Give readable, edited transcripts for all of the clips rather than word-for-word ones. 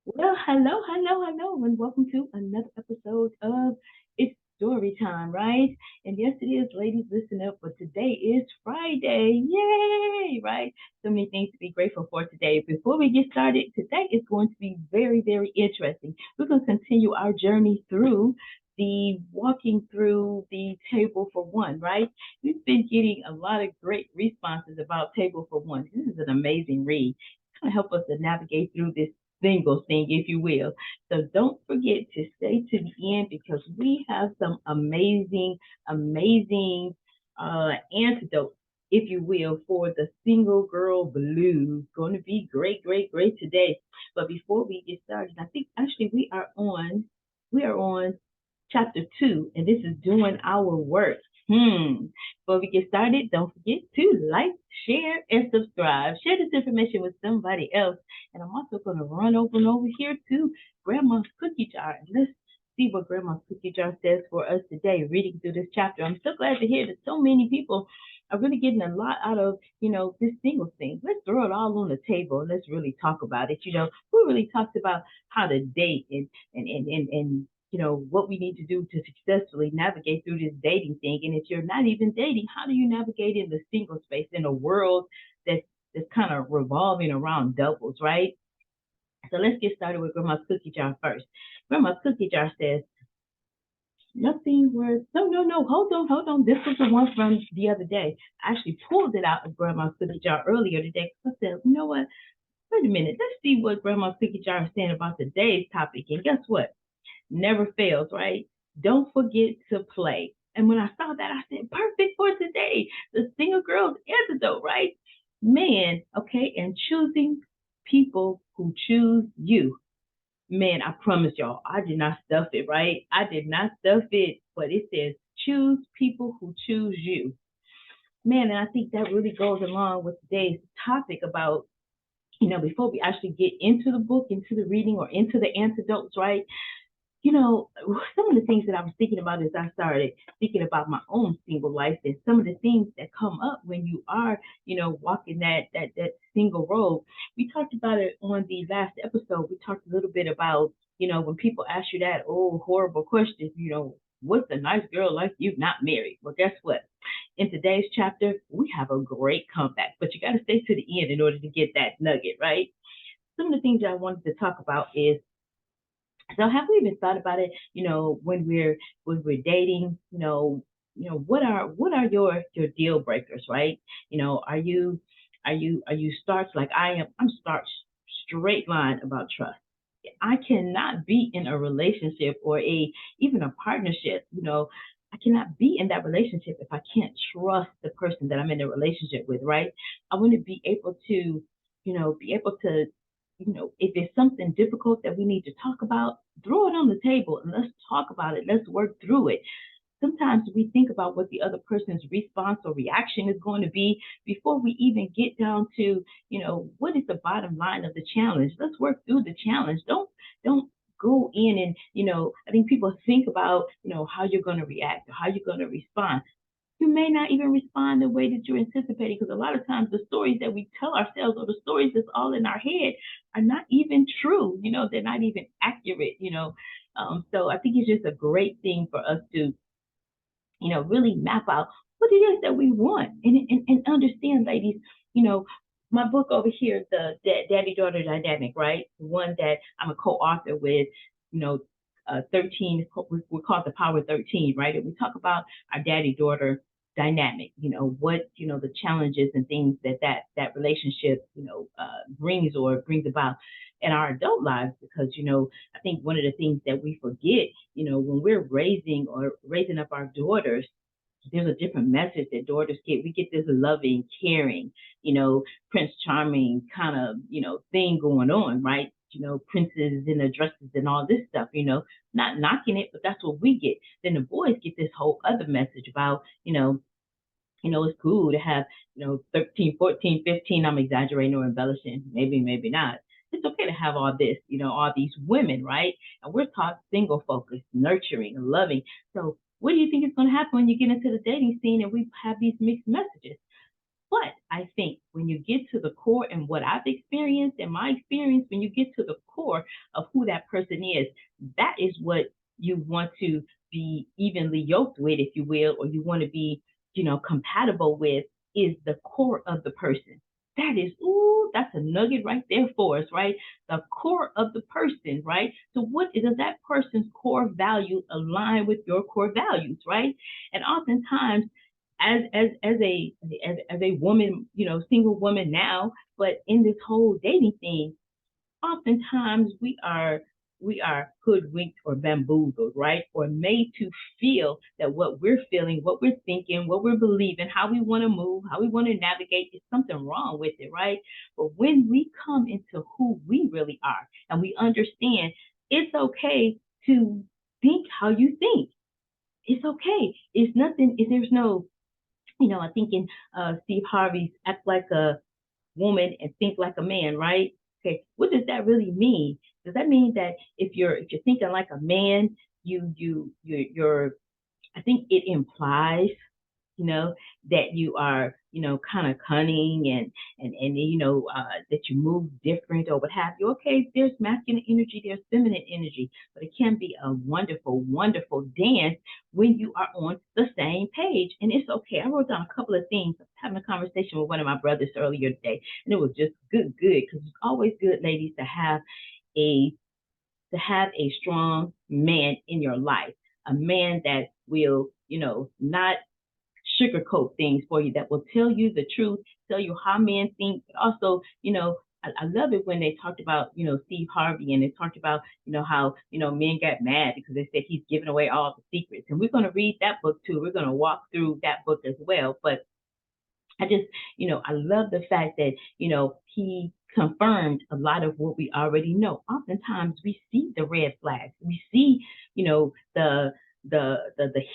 Well, hello, and welcome to another episode of It's Story Time, right? And yes, it is, ladies, listen up, but today is Friday. Yay, right? So many things to be grateful for today. Before we get started, today is going to be very, very interesting. We're going to continue our journey through the walking through the table for one, right? We've been getting a lot of great responses about Table for One. This is an amazing read. It's going to help us to navigate through this single thing, if you will. So don't forget to stay to the end because we have some amazing antidotes, if you will, for the single girl blues. Going to be great, great, great today. But before we get started, I think actually we are on chapter 2, and this is doing our work. Before we get started, don't forget to like, share, and subscribe. Share this information with somebody else. And I'm also going to run over and over here to Grandma's cookie jar. Let's see what Grandma's cookie jar says for us today, reading through this chapter. I'm so glad to hear that so many people are really getting a lot out of, this single thing. Let's throw it all on the table and let's really talk about it. We really talked about how to date and what we need to do to successfully navigate through this dating thing. And if you're not even dating, how do you navigate in the single space in a world that's kind of revolving around doubles, right? So let's get started with Grandma's cookie jar first. Grandma's cookie jar says, nothing worth, no, hold on. This was the one from the other day. I actually pulled it out of Grandma's cookie jar earlier today because I said, you know what? Wait a minute. Let's see what Grandma's cookie jar is saying about today's topic. And guess what? Never fails, right? Don't forget to play. And when I saw that, I said, perfect for today. The single girl's antidote, right? Man, okay, and choosing people who choose you. Man, I promise y'all, I did not stuff it, right? I did not stuff it, but it says choose people who choose you. Man, and I think that really goes along with today's topic about, before we actually get into the book, into the reading, or into the antidotes, right? Some of the things that I was thinking about as I started thinking about my own single life and some of the things that come up when you are, walking that single road. We talked about it on the last episode. We talked a little bit about, when people ask you that old horrible question, what's a nice girl like you not married? Well, guess what? In today's chapter, we have a great comeback, but you got to stay to the end in order to get that nugget, right? Some of the things that I wanted to talk about is, so have we even thought about it? When we're dating, what are your deal breakers, right? Are you starch like I am? I'm starch straight line about trust. I cannot be in a relationship or even a partnership. I cannot be in that relationship if I can't trust the person that I'm in a relationship with, right? I want to be able to, if there's something difficult that we need to talk about, throw it on the table and let's talk about it. Let's work through it. Sometimes we think about what the other person's response or reaction is going to be before we even get down to, what is the bottom line of the challenge? Let's work through the challenge. Don't go in and, I think people think about, how you're going to react or how you're going to respond. You may not even respond the way that you're anticipating because a lot of times the stories that we tell ourselves or the stories that's all in our head are not even true. They're not even accurate. So I think it's just a great thing for us to, really map out what it is that we want and understand, ladies, you know, my book over here, the daddy daughter dynamic, right? The one that I'm a co-author with, you know, 13, we call it the Power 13, right? And we talk about our daddy daughter dynamic, what, the challenges and things that relationship, brings about in our adult lives. Because, I think one of the things that we forget, when we're raising up our daughters, there's a different message that daughters get. We get this loving, caring, Prince Charming kind of, thing going on, right? Princes in the dresses and all this stuff, not knocking it, but that's what we get. Then the boys get this whole other message about, it's cool to have, 13, 14, 15. I'm exaggerating or embellishing, maybe not. It's okay to have all this, all these women, right? And we're taught single focused, nurturing, loving. So what do you think is going to happen when you get into the dating scene and we have these mixed messages? But I think when you get to the core and what I've experienced and my experience, when you get to the core, core of who that person is. That is what you want to be evenly yoked with, if you will, or you want to be, compatible with, is the core of the person. That is, ooh, that's a nugget right there for us, right? The core of the person, right? So what does that person's core value align with your core values, right? And oftentimes, as a woman, single woman now, but in this whole dating thing, oftentimes we are hoodwinked or bamboozled, right? Or made to feel that what we're feeling, what we're thinking, what we're believing, how we want to move, how we want to navigate, is something wrong with it, right? But when we come into who we really are and we understand it's okay to think how you think. It's okay. It's nothing, there's no, I think in Steve Harvey's Act Like a Woman and Think Like a Man, right? Okay, what does that really mean? Does that mean that if you're thinking like a man, you're I think it implies, you know, that you are, kind of cunning and that you move different or what have you. Okay, there's masculine energy, there's feminine energy, but it can be a wonderful, wonderful dance when you are on the same page. And it's okay. I wrote down a couple of things. I was having a conversation with one of my brothers earlier today, and it was just good, because it's always good, ladies, a to have a strong man in your life, a man that will, not sugarcoat things for you, that will tell you the truth, tell you how men think, but also, I love it when they talked about, Steve Harvey, and they talked about, how, men got mad because they said he's giving away all the secrets. And we're going to read that book too. We're going to walk through that book as well. But I just, I love the fact that, he confirmed a lot of what we already know. Oftentimes we see the red flags. We see, the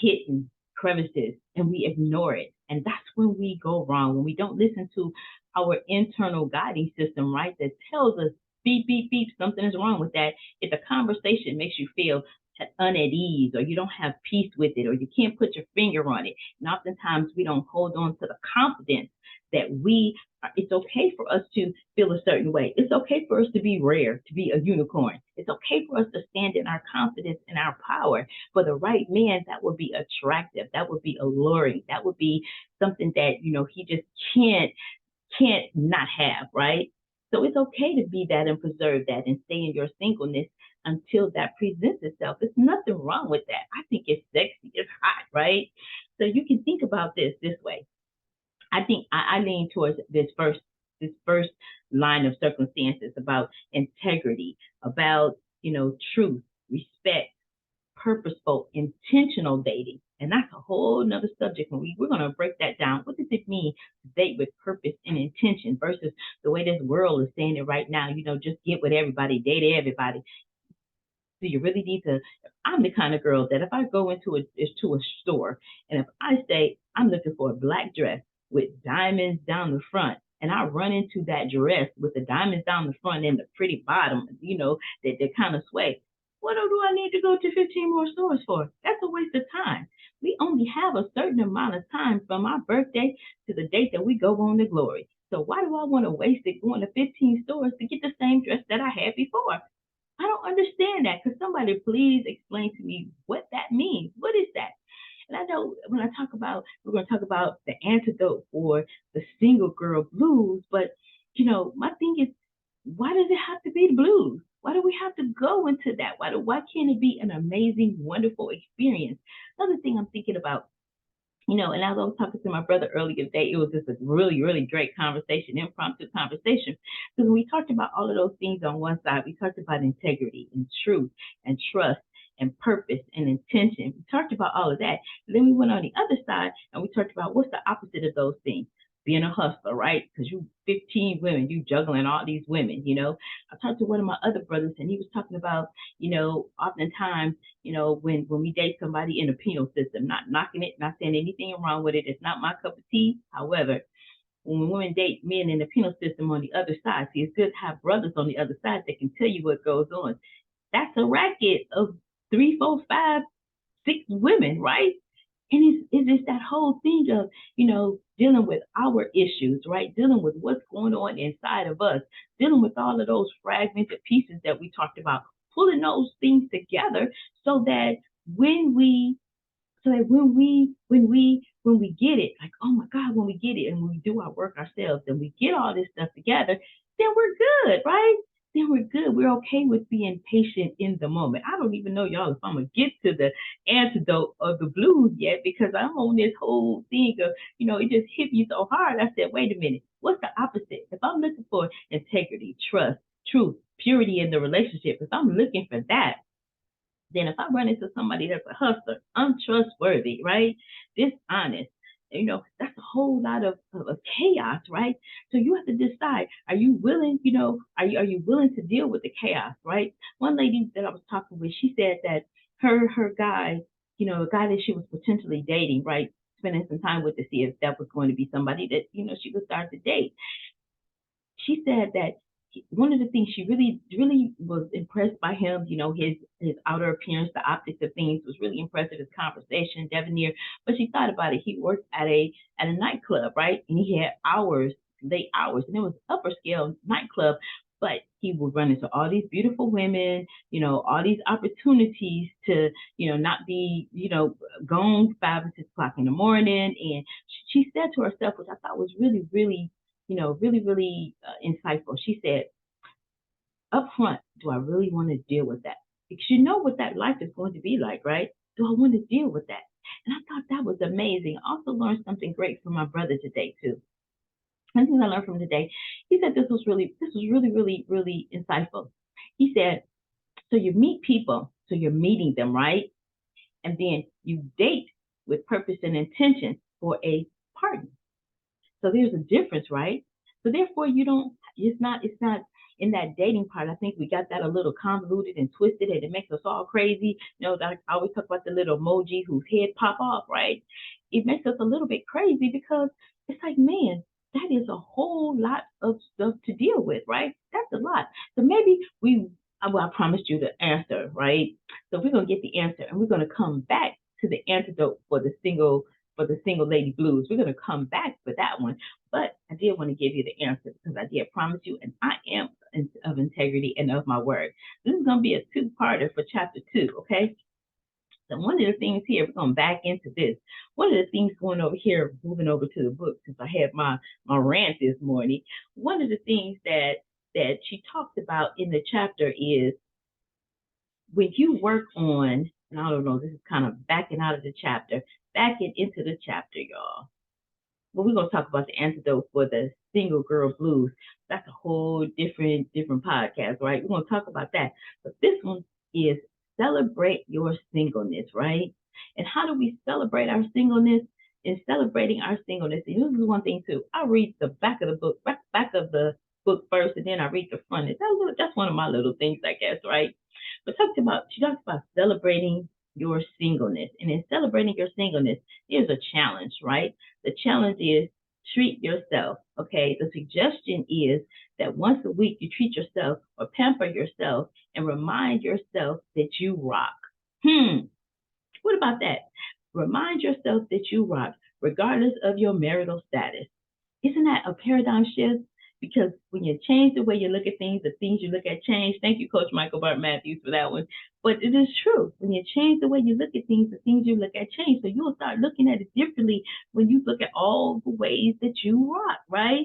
hidden crevices, and we ignore it. And that's when we go wrong, when we don't listen to our internal guiding system, right? That tells us beep, beep, beep, something is wrong with that. If the conversation makes you feel at ease, or you don't have peace with it, or you can't put your finger on it. And oftentimes we don't hold on to the confidence that it's okay for us to feel a certain way. It's okay for us to be rare, to be a unicorn. It's okay for us to stand in our confidence and our power. For the right man, that would be attractive. That would be alluring. That would be something that, he just can't not have, right? So it's okay to be that and preserve that and stay in your singleness until that presents itself. There's nothing wrong with that. I think it's sexy, it's hot, right? So you can think about this way. I think I lean towards this first line of circumstances about integrity, about truth, respect, purposeful, intentional dating. And that's a whole nother subject. When we're going to break that down. What does it mean to date with purpose and intention versus the way this world is saying it right now? Just get with everybody, date everybody. Do you really need to? I'm the kind of girl that if I go into a store, and if I say I'm looking for a black dress with diamonds down the front, and I run into that dress with the diamonds down the front and the pretty bottom, that kind of sway. What do I need to go to 15 more stores for? That's a waste of time. We only have a certain amount of time from our birthday to the date that we go on to glory. So why do I want to waste it going to 15 stores to get the same dress that I had before? I don't understand that. Could somebody please explain to me what that means? What is that? And I know when we're going to talk about the antidote for the single girl blues, but my thing is, why does it have to be the blues? Why do we have to go into that? Why can't it be an amazing, wonderful experience? Another thing I'm thinking about, and as I was talking to my brother earlier today, it was just a really, really great conversation, impromptu conversation. Because when we talked about all of those things on one side, we talked about integrity and truth and trust and purpose and intention. We talked about all of that. And then we went on the other side and we talked about what's the opposite of those things. Being a hustler, right? Because you 15 women, you juggling all these women, I talked to one of my other brothers and he was talking about, oftentimes, when we date somebody in the penal system, not knocking it, not saying anything wrong with it. It's not my cup of tea. However, when women date men in the penal system on the other side, see, it's good to have brothers on the other side that can tell you what goes on. That's a racket of 3, 4, 5, 6 women, right? And it's that whole thing of, dealing with our issues, right? Dealing with what's going on inside of us, dealing with all of those fragmented pieces that we talked about, pulling those things together so that when we when we get it, like, oh my God, when we get it and we do our work ourselves and we get all this stuff together, then we're good, right? Then we're good. We're okay with being patient in the moment. I don't even know, y'all, if I'm gonna get to the antidote of the blues yet, because I'm on this whole thing of, it just hit me so hard. I said, wait a minute, what's the opposite? If I'm looking for integrity, trust, truth, purity in the relationship, if I'm looking for that, then if I run into somebody that's a hustler, untrustworthy, right? Dishonest, that's a whole lot of chaos, right? So you have to decide, are you willing, are you willing to deal with the chaos, right? One lady that I was talking with, she said that her guy, a guy that she was potentially dating, right? Spending some time with to see if that was going to be somebody that, she could start to date. She said that one of the things she really, really was impressed by him, his outer appearance, the optics of things was really impressive. His conversation, debonair. But she thought about it. He worked at a nightclub, right? And he had hours, late hours, and it was upper scale nightclub. But he would run into all these beautiful women, all these opportunities to, not be, gone 5 or 6 o'clock in the morning. And she said to herself, which I thought was really, really, really, really insightful. She said, up front, do I really want to deal with that? Because you know what that life is going to be like, right? Do I want to deal with that? And I thought that was amazing. I also learned something great from my brother today, too. One thing I learned from today, he said this was really, really, really insightful. He said, so you meet people, so you're meeting them, right? And then you date with purpose and intention for a partner. So there's a difference, right? So therefore, you don't. It's not in that dating part. I think we got that a little convoluted and twisted, and it makes us all crazy. I always talk about the little emoji whose head pop off, right? It makes us a little bit crazy because it's like, man, that is a whole lot of stuff to deal with, right? That's a lot. So maybe well, I promised you the answer, right? So we're gonna get the answer, and we're gonna come back to the antidote for the single lady blues. We're going to come back for that one. But I did want to give you the answer because I did promise you, and I am of integrity and of my word. This is going to be a two-parter for chapter 2, okay? So one of the things here, we're going back into this. One of the things going over here, moving over to the book, since I had my rant this morning, one of the things that she talked about in the chapter is when you work on, and I don't know, this is kind of backing out of the chapter, backing into the chapter, y'all. Well, we're gonna talk about the antidote for the single girl blues. That's a whole different podcast, right? We're gonna talk about that. But this one is celebrate your singleness, right? And how do we celebrate our singleness? In celebrating our singleness, and this is one thing too. I read the back of the book, back of the book first, and then I read the front. That's one of my little things, I guess, right? But she talks about celebrating your singleness. And in celebrating your singleness, there's a challenge, right? The challenge is treat yourself. Okay. The suggestion is that once a week you treat yourself or pamper yourself and remind yourself that you rock. What about that? Remind yourself that you rock, regardless of your marital status. Isn't that a paradigm shift? Because when you change the way you look at things, the things you look at change. Thank you, Coach Michael Bart Matthews, for that one. But it is true. When you change the way you look at things, the things you look at change. So you'll start looking at it differently when you look at all the ways that you rock, right?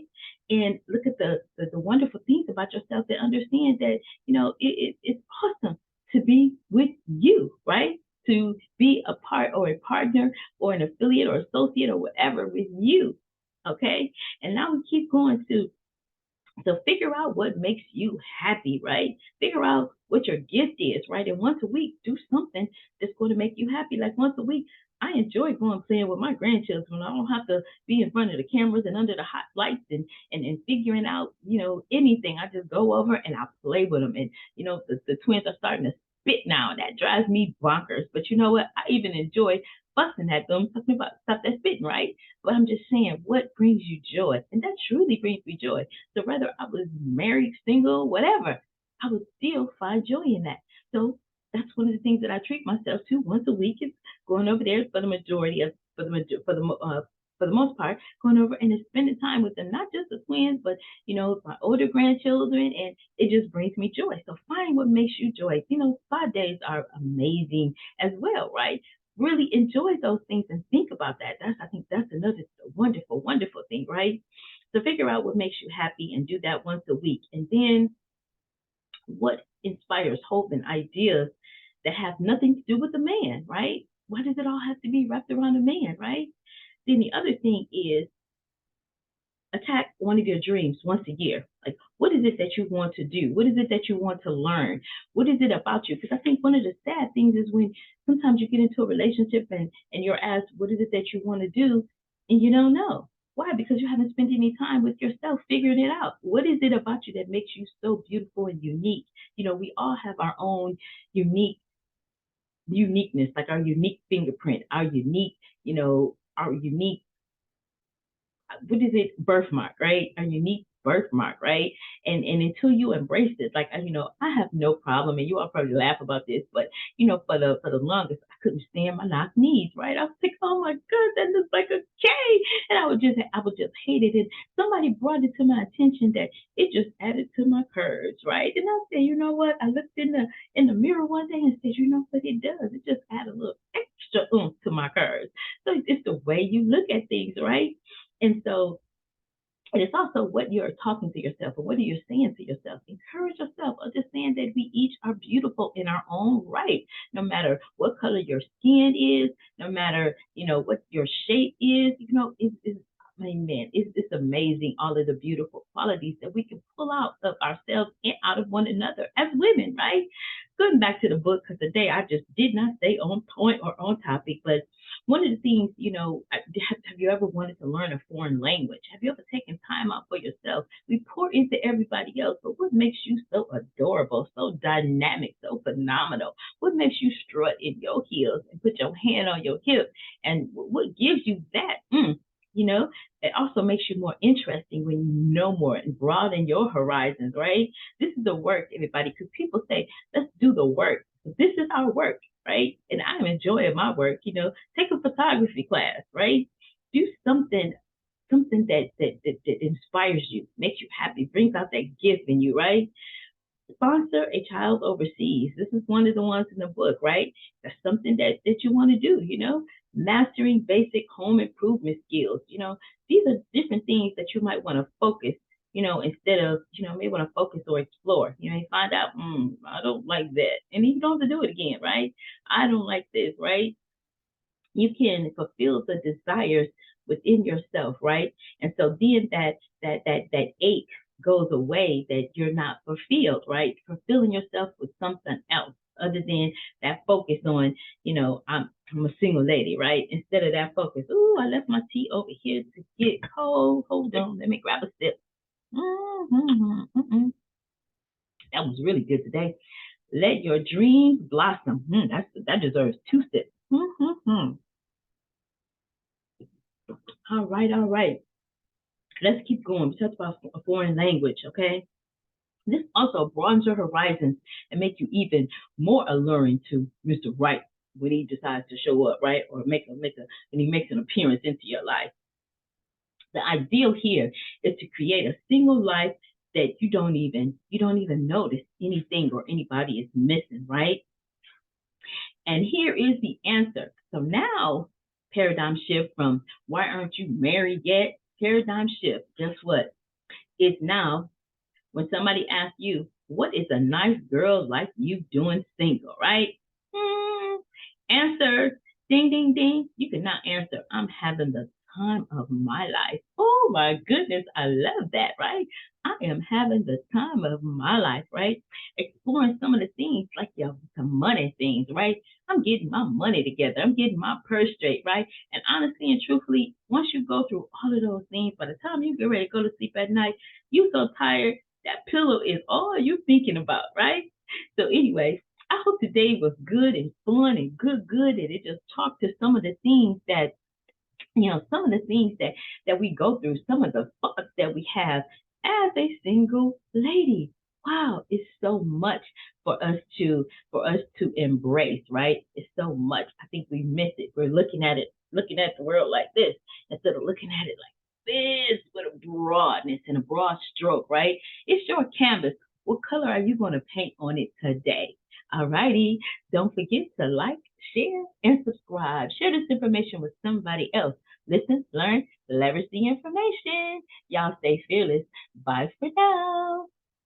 And look at the wonderful things about yourself that understand that, it's awesome to be with you, right? To be a part or a partner or an affiliate or associate or whatever with you. Okay. And now we keep going to so figure out what makes you happy, right? Figure out what your gift is, right? And once a week, do something that's going to make you happy. Like once a week, I enjoy going playing with my grandchildren. I don't have to be in front of the cameras and under the hot lights and figuring out, anything. I just go over and I play with them. And, the twins are starting to spit now, and that drives me bonkers. But you know what? I even enjoy fussing at them, talking about stuff that's spitting, right? But I'm just saying, what brings you joy? And that truly brings me joy. So whether I was married, single, whatever, I would still find joy in that. So that's one of the things that I treat myself to once a week is going over there for the majority of for the for the most part, going over and spending time with them, not just the twins, but my older grandchildren, and it just brings me joy. So find what makes you joy. Spa days are amazing as well, right? Really enjoy those things and think about that. I think that's another wonderful, wonderful thing, right? So figure out what makes you happy and do that once a week. And then what inspires hope and ideas that have nothing to do with the man, right? Why does it all have to be wrapped around a man, right? Then the other thing is attack one of your dreams once a year. Like, what is it that you want to do? What is it that you want to learn? What is it about you? Because I think one of the sad things is when sometimes you get into a relationship and you're asked, what is it that you want to do? And you don't know. Why? Because you haven't spent any time with yourself figuring it out. What is it about you that makes you so beautiful and unique? We all have our own uniqueness, like our unique fingerprint, our unique what is it, birthmark, right? A unique birthmark, right? And until you embrace it, like I have no problem, and you all probably laugh about this, but for the longest, I couldn't stand my knock knees, right? I was like, oh my god, that looks like a K, and I would just hate it. And somebody brought it to my attention that it just added to my curves, right? And I said, you know what? I looked in the mirror one day and said, you know what it does? It just add a little extra oomph to my curves. So it's the way you look at things, right? And so and it's also what you're talking to yourself and what are you saying to yourself. Encourage yourself. Understand that we each are beautiful in our own right, no matter what color your skin is, no matter, what your shape is. I mean, man, it's amazing all of the beautiful qualities that we can pull out of ourselves and out of one another as women, right? Going back to the book, because today I just did not stay on point or on topic, but one of the things, have you ever wanted to learn a foreign language? Have you ever taken time out for yourself? We pour into everybody else, but what makes you so adorable, so dynamic, so phenomenal? What makes you strut in your heels and put your hand on your hip? And what gives you that? It also makes you more interesting when you know more and broaden your horizons, right? This is the work, everybody, because people say, let's do the work. This is our work, right? And I'm enjoying my work. Take a photography class, right? Do something that inspires you, makes you happy, brings out that gift in you, right? Sponsor a child overseas. This is one of the ones in the book, right? That's something that you want to do. Mastering basic home improvement skills. These are different things that you might want to focus, instead of, may want to focus or explore. You find out, I don't like that. And you don't have to do it again, right? I don't like this, right? You can fulfill the desires within yourself, right? And so then that ache goes away, that you're not fulfilled, right? Fulfilling yourself with something else other than that focus on, I'm a single lady, right? Instead of that focus, ooh, I left my tea over here to get cold. Hold on, let me grab a sip. That was really good today. Let your dreams blossom. That deserves two sips. All right, all right. Let's keep going. We talked about a foreign language, okay? This also broadens your horizons and make you even more alluring to Mr. Right when he decides to show up, right? Or when he makes an appearance into your life. The ideal here is to create a single life that you don't even notice anything or anybody is missing, right? And here is the answer. So now, paradigm shift from why aren't you married yet? Paradigm shift. Guess what? It's now when somebody asks you, what is a nice girl like you doing single, right? Answer, ding, ding, ding. You cannot answer, I'm having the time of my life. Oh my goodness, I love that, right? I am having the time of my life, right? Exploring some of the things like the money things, right? I'm getting my money together. I'm getting my purse straight, right? And honestly and truthfully, once you go through all of those things, by the time you get ready to go to sleep at night, you so tired, that pillow is all you're thinking about, right? So anyway, I hope today was good and fun and good, and it just talked to some of the things that, some of the things that we go through, some of the thoughts that we have as a single lady. wow, it's so much for us to embrace, right? It's so much. I think we miss it. We're looking at the world like this instead of looking at it like this with a broadness and a broad stroke, right? It's your canvas. What color are you going to paint on it today? All righty. Don't forget to like, share, and subscribe. Share this information with somebody else. Listen, learn, leverage the information. Y'all stay fearless. Bye for now.